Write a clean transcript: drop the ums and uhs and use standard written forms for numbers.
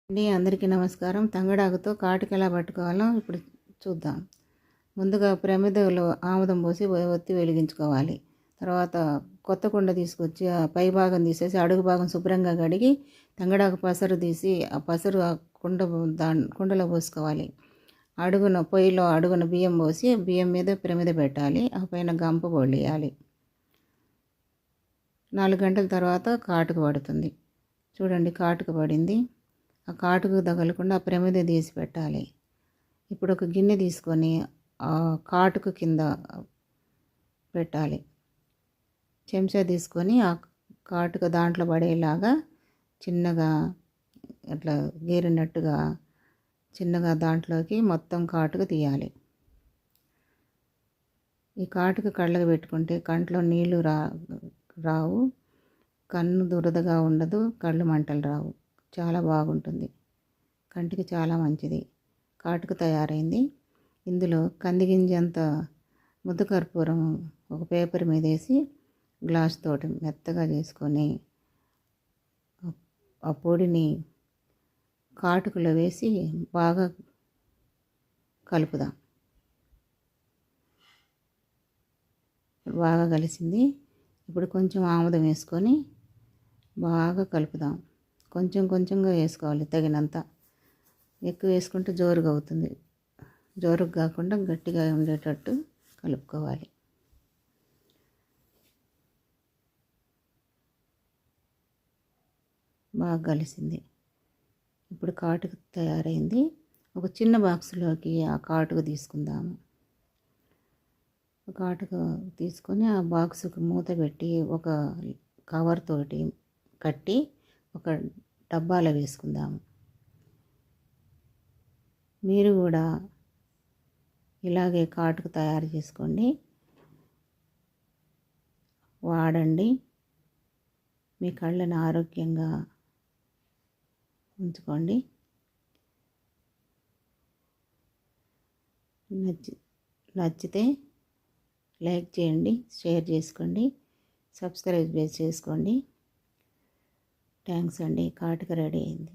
అందరికీ నమస్కారం. తంగడాకుతో కాటుక ఎలా పట్టుకోవాలో ఇప్పుడు చూద్దాం. ముందుగా ప్రమిదలో ఆముదం పోసి ఒత్తి వెలిగించుకోవాలి. తర్వాత కొత్త కుండ తీసుకొచ్చి ఆ పై భాగం తీసేసి అడుగు భాగం శుభ్రంగా కడిగి తంగడాకు పసరు తీసి ఆ పసరు ఆ కుండలో పోసుకోవాలి. పొయ్యిలో అడుగున బియ్యం పోసి బియ్యం మీద ప్రమిద పెట్టాలి. ఆ పైన గంప పొడియాలి. 4 గంటల తర్వాత కాటుక పడుతుంది. చూడండి, కాటుక పడింది. ఆ కాటుకు తగలకుండా ఆ ప్రమిద తీసి పెట్టాలి. ఇప్పుడు ఒక గిన్నె తీసుకొని ఆ కాటుకు కింద పెట్టాలి. చెంచా తీసుకొని ఆ కాటుక దాంట్లో పడేలాగా చిన్నగా అట్లా గీరినట్టుగా చిన్నగా దాంట్లోకి మొత్తం కాటుక తీయాలి. ఈ కాటుక కళ్ళకు పెట్టుకుంటే కంట్లో నీళ్లు రావు, కన్ను దురదగా ఉండదు, కళ్ళు మంటలు రావు. చాలా బాగుంటుంది, కంటికి చాలా మంచిది. కాటుక తయారైంది. ఇందులో కందిగింజంత ముద్దకర్పూరం ఒక పేపర్ మీద వేసి గ్లాస్ తోటి మెత్తగా చేసుకొని ఆ పొడిని కాటుకలో వేసి బాగా కలుపుదాం. బాగా కలిసింది. ఇప్పుడు కొంచెం ఆముదం వేసుకొని బాగా కలుపుదాం. కొంచెం కొంచెంగా వేసుకోవాలి, తగినంత. ఎక్కువ వేసుకుంటే జోరుగా అవుతుంది. జోరుగా కాకుండా గట్టిగా ఉండేటట్టు కలుపుకోవాలి. బాగా కలిసింది. ఇప్పుడు కాటుక తయారైంది. ఒక చిన్న బాక్స్లోకి ఆ కాటుక తీసుకుందాము. కాటుక తీసుకొని ఆ బాక్సుకు మూత పెట్టి ఒక కవర్ తోటి కట్టి ఒక డబ్బాలో వేసుకుందాము. మీరు కూడా ఇలాగే కాటుక తయారు చేసుకోండి, వాడండి. మీ కళ్ళను ఆరోగ్యంగా ఉంచుకోండి. నచ్చితే లైక్ చేయండి, షేర్ చేసుకోండి, సబ్స్క్రైబ్ చేసుకోండి. థ్యాంక్స్ అండి. కాటుక రెడీ అయింది.